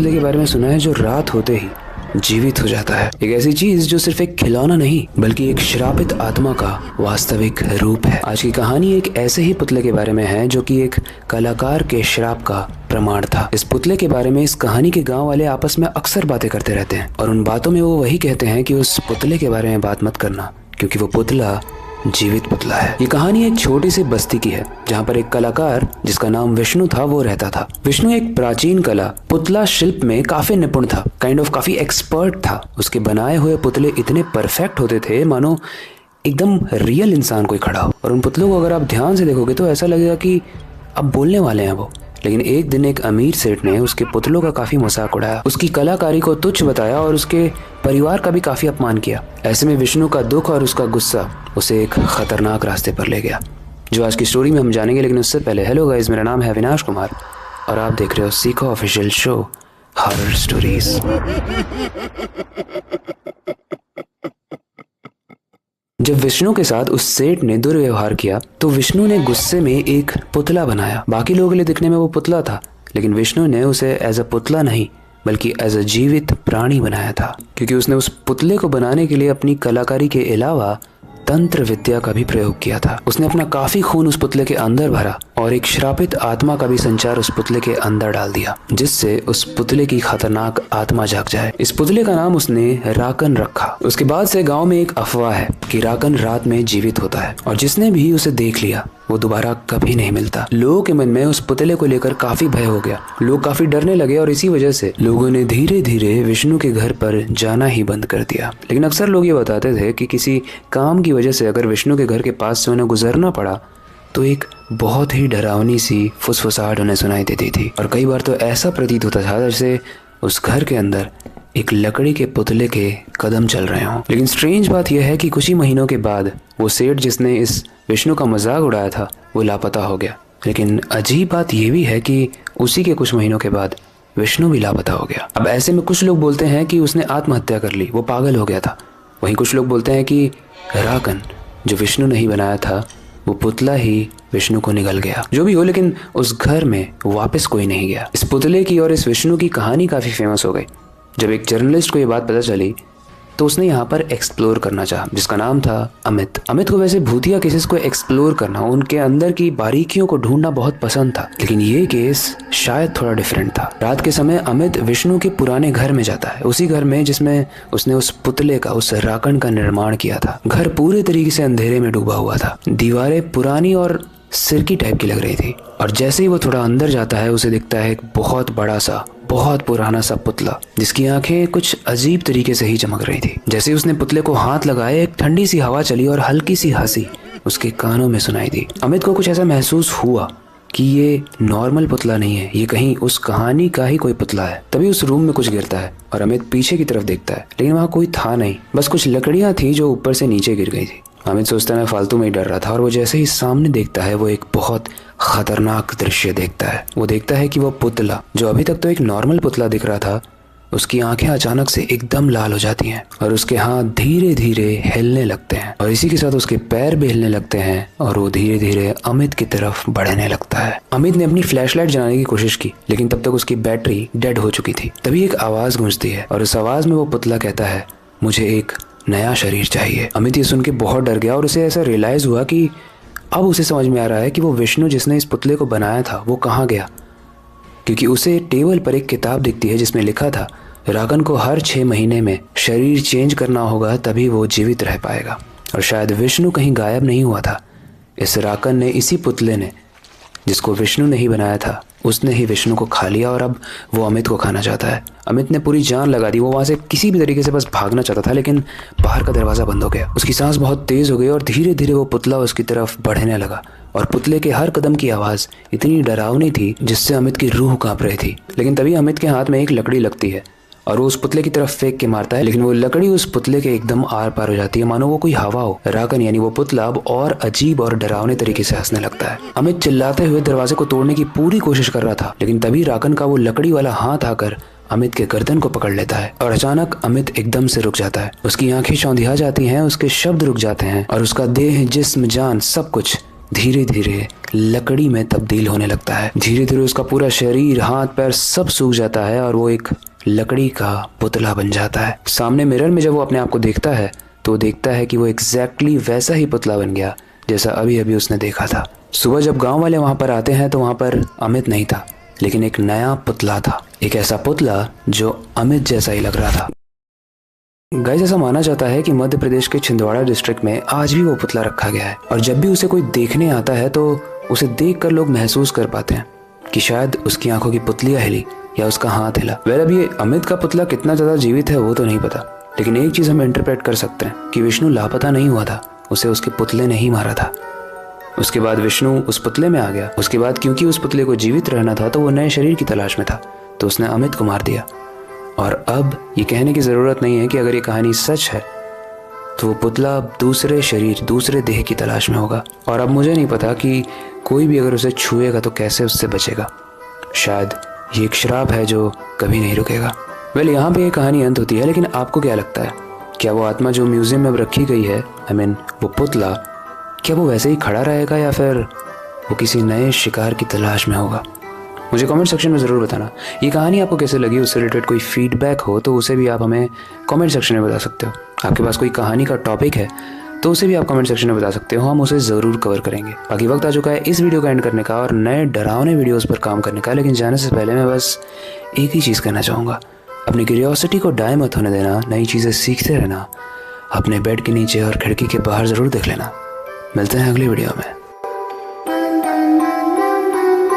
पुतले के बारे में सुना है जो रात होते ही जीवित हो जाता है। एक ऐसी चीज जो सिर्फ एक खिलौना नहीं बल्कि एक श्रापित आत्मा का वास्तविक रूप है। आज की कहानी एक ऐसे ही पुतले के बारे में है जो कि एक कलाकार के श्राप का प्रमाण था। इस पुतले के बारे में इस कहानी के गांव वाले आपस में अक्सर बातें करते रहते हैं और उन बातों में वो वही कहते हैं कि उस पुतले के बारे में बात मत करना क्योंकि वो पुतला जीवित पुतला है। ये कहानी एक छोटी सी बस्ती की है जहाँ पर एक कलाकार जिसका नाम विष्णु था वो रहता था। विष्णु एक प्राचीन कला पुतला शिल्प में काफी निपुण था, काफी एक्सपर्ट था। उसके बनाए हुए पुतले इतने परफेक्ट होते थे मानो एकदम रियल इंसान कोई खड़ा हो। और उन पुतलों को अगर आप ध्यान से देखोगे तो ऐसा लगेगा कि अब बोलने वाले हैं वो। लेकिन एक दिन एक अमीर सेठ ने उसके पुतलों का काफी मजाक उड़ाया, उसकी कलाकारी को तुच्छ बताया और उसके परिवार का भी काफी अपमान किया। ऐसे में विष्णु का दुख और उसका गुस्सा उसे एक खतरनाक रास्ते पर ले गया, जो आज की स्टोरी में हम जानेंगे। लेकिन उससे पहले हेलो गाइस, मेरा नाम है अविनाश कुमार और आप देख रहे हो सीखो ऑफिशियल शो हॉरर स्टोरीज। जब विष्णु के साथ उस सेठ ने दुर्व्यवहार किया तो विष्णु ने गुस्से में एक पुतला बनाया। बाकी लोगों के लिए दिखने में वो पुतला था, लेकिन विष्णु ने उसे एज अ पुतला नहीं बल्कि एज अ जीवित प्राणी बनाया था, क्योंकि उसने उस पुतले को बनाने के लिए अपनी कलाकारी के अलावा तंत्र विद्या का भी प्रयोग किया था। उसने अपना काफी खून उस पुतले के अंदर भरा और एक श्रापित आत्मा का भी संचार उस पुतले के अंदर डाल दिया, जिससे उस पुतले की खतरनाक आत्मा जाग जाए। इस पुतले का नाम उसने राकन रखा। उसके बाद से गांव में एक अफवाह है कि राकन रात में जीवित होता है और जिसने भी उसे देख लिया वो दोबारा कभी नहीं मिलता। लोगों के मन में उस पुतले को लेकर काफी भय हो गया, लोग काफी डरने लगे और इसी वजह से लोगों ने धीरे धीरे विष्णु के घर पर जाना ही बंद कर दिया। लेकिन अक्सर लोग ये बताते थे कि किसी काम की वजह से अगर विष्णु के घर के पास से उन्हें गुजरना पड़ा तो एक बहुत ही डरावनी सी फुसफुसाहट उन्हें सुनाई देती थी और कई बार तो ऐसा प्रतीत होता था जैसे उस घर के अंदर एक लकड़ी के पुतले के कदम चल रहे हों। लेकिन स्ट्रेंज बात यह है कि कुछ ही महीनों के बाद वो सेठ जिसने इस विष्णु का मजाक उड़ाया था वो लापता हो गया। लेकिन अजीब बात यह भी है कि उसी के कुछ महीनों के बाद विष्णु भी लापता हो गया। अब ऐसे में कुछ लोग बोलते हैं कि उसने आत्महत्या कर ली, वो पागल हो गया था। वहीं कुछ लोग बोलते हैं कि राकन जो विष्णु नहीं बनाया था वो पुतला ही विष्णु को निगल गया। जो भी हो, लेकिन उस घर में वापस कोई नहीं गया। इस पुतले की और इस विष्णु की कहानी काफी फेमस हो गई। जब एक जर्नलिस्ट को ये बात पता चली तो उसने यहाँ पर एक्सप्लोर करना चाहा, जिसका नाम था अमित। अमित को वैसे भूतिया केसेस को एक्सप्लोर करना, उनके अंदर की बारीकियों को ढूंढना बहुत पसंद था, लेकिन ये केस शायद थोड़ा डिफरेंट था। रात के समय अमित विष्णु के पुराने घर में जाता है, उसी घर में जिसमें उसने उस पुतले का, उस राकन का निर्माण किया था। घर पूरे तरीके से अंधेरे में डूबा हुआ था, दीवारें पुरानी और सिरकी टाइप की लग रही थी और जैसे ही वो थोड़ा अंदर जाता है उसे दिखता है एक बहुत बड़ा सा, बहुत पुराना सा पुतला जिसकी आंखें कुछ अजीब तरीके से ही चमक रही थी। जैसे ही उसने पुतले को हाथ लगाया एक ठंडी सी हवा चली और हल्की सी हंसी उसके कानों में सुनाई दी। अमित को कुछ ऐसा महसूस हुआ कि ये नॉर्मल पुतला नहीं है, ये कहीं उस कहानी का ही कोई पुतला है। तभी उस रूम में कुछ गिरता है और अमित पीछे की तरफ देखता है, लेकिन वहाँ कोई था नहीं, बस कुछ लकड़ियां थी जो ऊपर से नीचे गिर गई थी। अमित सोचता है फालतू में ही डर रहा था और वो जैसे ही सामने देखता है वो एक बहुत खतरनाक दृश्य देखता है। वो देखता है कि वो पुतला जो अभी तक तो एक नॉर्मल पुतला दिख रहा था, उसकी आंखें अचानक से एकदम लाल हो जाती हैं और उसके हाथ धीरे धीरे हिलने लगते हैं और इसी के साथ उसके पैर भी हिलने लगते हैं और वो धीरे धीरे अमित की तरफ बढ़ने लगता है। अमित ने अपनी फ्लैशलाइट जलाने की कोशिश की, लेकिन तब तक उसकी बैटरी डेड हो चुकी थी। तभी एक आवाज गूंजती है और उस आवाज में वो पुतला कहता है, मुझे एक नया शरीर चाहिए। अमित ये सुन के बहुत डर गया और उसे ऐसा रियलाइज हुआ कि अब उसे समझ में आ रहा है कि वो विष्णु जिसने इस पुतले को बनाया था वो कहाँ गया, क्योंकि उसे टेबल पर एक किताब दिखती है जिसमें लिखा था राकन को हर 6 महीने में शरीर चेंज करना होगा तभी वो जीवित रह पाएगा। और शायद विष्णु कहीं गायब नहीं हुआ था, इस राकन ने, इसी पुतले ने जिसको विष्णु नहीं बनाया था, उसने ही विष्णु को खा लिया और अब वो अमित को खाना चाहता है। अमित ने पूरी जान लगा दी, वो वहां से किसी भी तरीके से बस भागना चाहता था, लेकिन बाहर का दरवाजा बंद हो गया। उसकी सांस बहुत तेज हो गई और धीरे धीरे वो पुतला उसकी तरफ बढ़ने लगा और पुतले के हर कदम की आवाज इतनी डरावनी थी जिससे अमित की रूह कांप रही थी। लेकिन तभी अमित के हाथ में एक लकड़ी लगती है और वो उस पुतले की तरफ फेंक के मारता है, लेकिन वो लकड़ी उस पुतले के एकदम आर पार हो जाती है, मानो वो कोई हवा हो। राकन यानी वो पुतला अब और अजीब और डरावने तरीके से हंसने लगता है। अमित चिल्लाते हुए दरवाजे को तोड़ने की पूरी कोशिश कर रहा था, लेकिन तभी राकन का वो लकड़ी वाला हाथ आकर अमित के गर्दन को पकड़ लेता है और अचानक अमित एकदम से रुक जाता है। उसकी आंखें चौंधिया जाती हैं, उसके शब्द रुक जाते हैं और उसका देह, जिस्म, जान सब कुछ धीरे धीरे लकड़ी में तब्दील होने लगता है। धीरे धीरे उसका पूरा शरीर, हाथ पैर सब सूख जाता है और वो एक लकड़ी का पुतला बन जाता है। सामने मिरर में जब वो अपने आप को देखता है तो देखता है कि वो एग्जैक्टली वैसा ही पुतला बन गया जैसा अभी अभी उसने देखा था। सुबह जब गांव वाले वहां पर आते हैं तो वहां पर अमित नहीं था, लेकिन एक नया पुतला था, एक ऐसा पुतला जो अमित जैसा ही लग रहा था। गाइस, ऐसा माना जाता है कि मध्य प्रदेश के छिंदवाड़ा डिस्ट्रिक्ट में आज भी वो पुतला रखा गया है और जब भी उसे कोई देखने आता है तो उसे देखकर लोग महसूस कर पाते हैं कि शायद उसकी आंखों की पुतलियां हिली या उसका हाथ हिला। वेल, अब ये अमित का पुतला कितना ज्यादा जीवित है वो तो नहीं पता, लेकिन एक चीज हम इंटरप्रेट कर सकते हैं कि विष्णु लापता नहीं हुआ था, उसे उसके पुतले ने ही मारा था। उसके बाद विष्णु उस पुतले में आ गया। उसके बाद क्योंकि उस पुतले को जीवित रहना था तो वो नए शरीर की तलाश में था, तो उसने अमित को मार दिया। और अब ये कहने की ज़रूरत नहीं है कि अगर ये कहानी सच है तो वो पुतला अब दूसरे शरीर, दूसरे देह की तलाश में होगा। और अब मुझे नहीं पता कि कोई भी अगर उसे छुएगा तो कैसे उससे बचेगा। शायद ये एक श्राप है जो कभी नहीं रुकेगा। वेल, यहाँ पे ये कहानी अंत होती है, लेकिन आपको क्या लगता है? क्या वो आत्मा जो म्यूजियम में अब रखी गई है, वो पुतला, क्या वो वैसे ही खड़ा रहेगा या फिर वो किसी नए शिकार की तलाश में होगा? मुझे कमेंट सेक्शन में ज़रूर बताना। ये कहानी आपको कैसे लगी, उससे रिलेटेड कोई फीडबैक हो तो उसे भी आप हमें कमेंट सेक्शन में बता सकते हो। आपके पास कोई कहानी का टॉपिक है तो उसे भी आप कमेंट सेक्शन में बता सकते हो, हम उसे ज़रूर कवर करेंगे। बाकी वक्त आ चुका है इस वीडियो का एंड करने का और नए डरावने वीडियोज़ पर काम करने का, लेकिन जाने से पहले मैं बस एक ही चीज़ कहना चाहूँगा, अपनी क्यूरियोसिटी को डाई मत होने देना, नई चीज़ें सीखते रहना, अपने बेड के नीचे और खिड़की के बाहर ज़रूर देख लेना। मिलते हैं अगली वीडियो में।